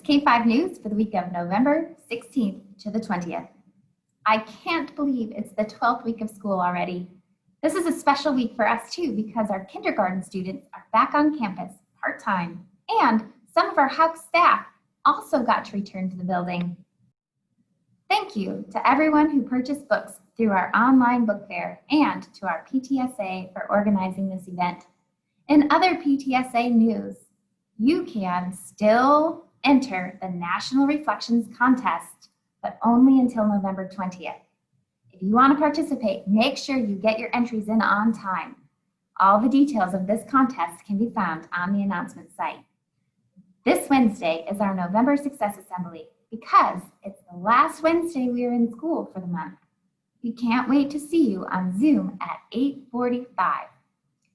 K5 News for the week of November 16th to the 20th. I can't believe it's the 12th week of school already. This is a special week for us too because our kindergarten students are back on campus part-time and some of our house staff also got to return to the building. Thank you to everyone who purchased books through our online book fair and to our PTSA for organizing this event. In other PTSA news, you can still enter the National Reflections Contest, but only until November 20th. If you want to participate, make sure you get your entries in on time. All the details of this contest can be found on the announcement site. This Wednesday is our November Success Assembly because it's the last Wednesday we are in school for the month. We can't wait to see you on Zoom at 8:45.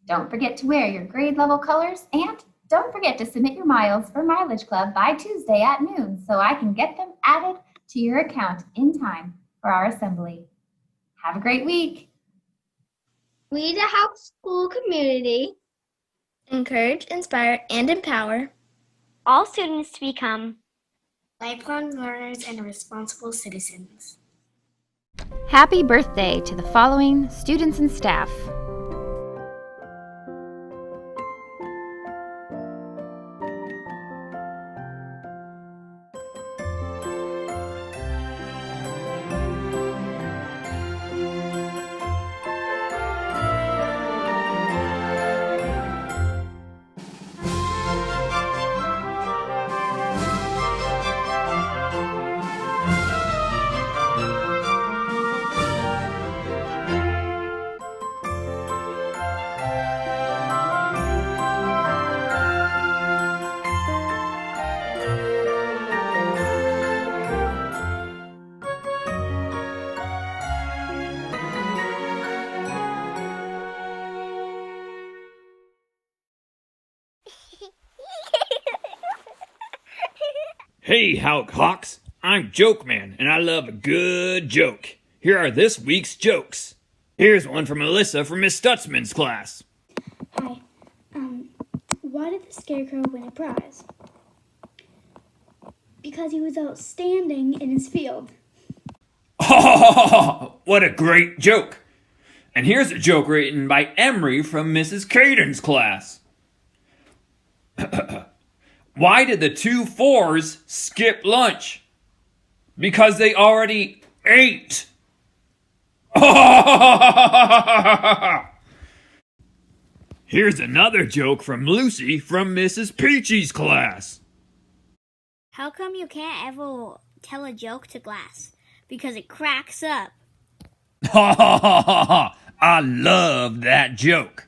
Don't forget to wear your grade level colors and don't forget to submit your miles for Mileage Club by Tuesday at noon so I can get them added to your account in time for our assembly. Have a great week. We, the House School community, encourage, inspire, and empower all students to become lifelong learners and responsible citizens. Happy birthday to the following students and staff. Hey, Hawk Hawks, I'm Joke Man, and I love a good joke. Here are this week's jokes. Here's one from Alyssa from Miss Stutzman's class. Hi. Why did the Scarecrow win a prize? Because he was outstanding in his field. What a great joke. And here's a joke written by Emery from Mrs. Caden's class. Why did the two fours skip lunch? Because they already ate. Here's another joke from Lucy from Mrs. Peachy's class. How come you can't ever tell a joke to glass? Because it cracks up. I love that joke.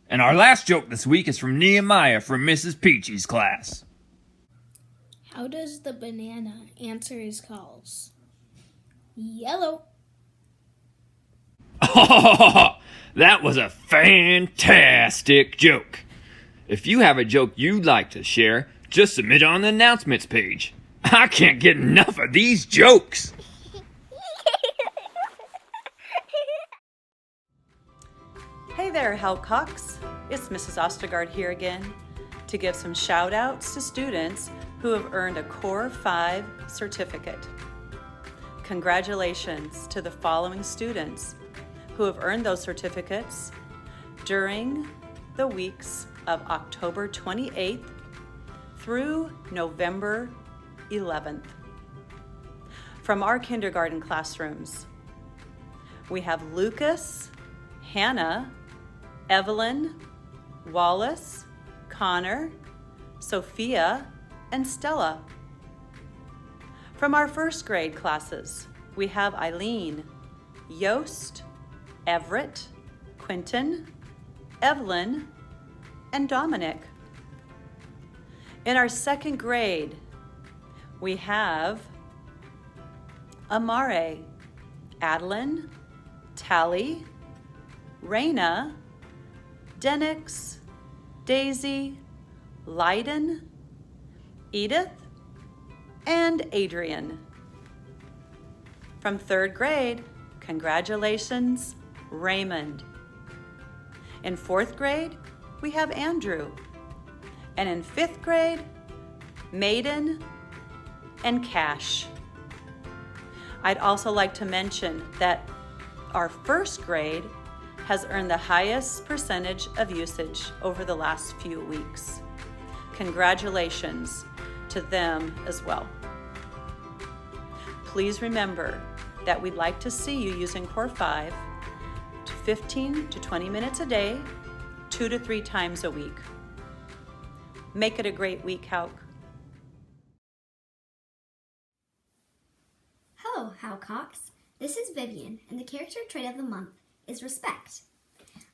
And our last joke this week is from Nehemiah from Mrs. Peachy's class. How does the banana answer his calls? Yellow. That was a fantastic joke. If you have a joke you'd like to share, just submit it on the announcements page. I can't get enough of these jokes. Hey there, Hellcocks. It's Mrs. Ostergaard here again to give some shout outs to students who have earned a Core 5 certificate. Congratulations to the following students who have earned those certificates during the weeks of October 28th through November 11th. From our kindergarten classrooms, we have Lucas, Hannah, Evelyn, Wallace, Connor, Sophia, and Stella. From our first grade classes, we have Eileen, Yost, Everett, Quentin, Evelyn, and Dominic. In our second grade, we have Amare, Adeline, Tally, Raina, Denix, Daisy, Leiden, Edith, and Adrian. From third grade, congratulations, Raymond. In fourth grade, we have Andrew. And in fifth grade, Maiden, and cash. I'd also like to mention that our first grade has earned the highest percentage of usage over the last few weeks. Congratulations to them as well. Please remember that we'd like to see you using Core 5 to 15 to 20 minutes a day, 2 to 3 times a week. Make it a great week, Hauk. Hello, Howcocks. This is Vivian, and the character trait of the month is respect.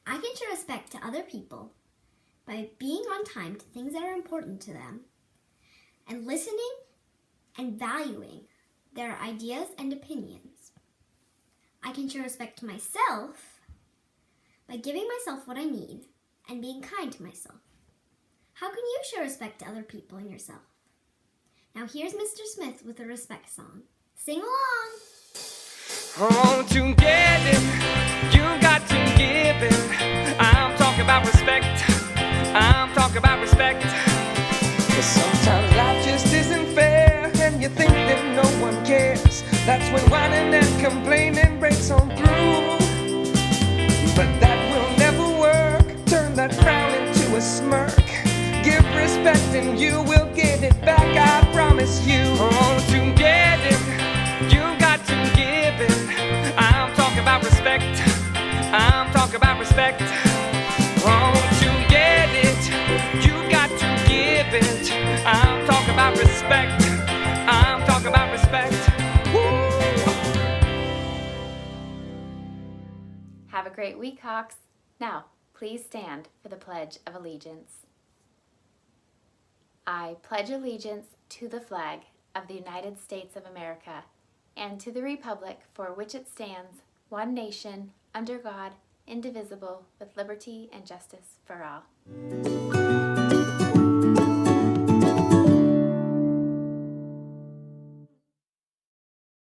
I can show respect to other people by being on time to things that are important to them and listening and valuing their ideas and opinions. I can show respect to myself by giving myself what I need and being kind to myself. How can you show respect to other people and yourself? Now here's Mr. Smith with a respect song. Sing along! Oh, to get it, you got to give it. I'm talking about respect. I'm talking about respect. But sometimes life just isn't fair, and you think that no one cares. That's when whining and complaining breaks on through. But that will never work. Turn that frown into a smirk. Give respect and you will get it back, I promise you. Oh, to get it, you got to give it. I'm talking about respect. I'm talking about respect. Oh, to get it, you got to give it. I'm talking about respect. I'm talking about respect. Woo. Have a great week, Hawks. Now, please stand for the Pledge of Allegiance. I pledge allegiance to the flag of the United States of America and to the republic for which it stands, one nation, under God, indivisible, with liberty and justice for all.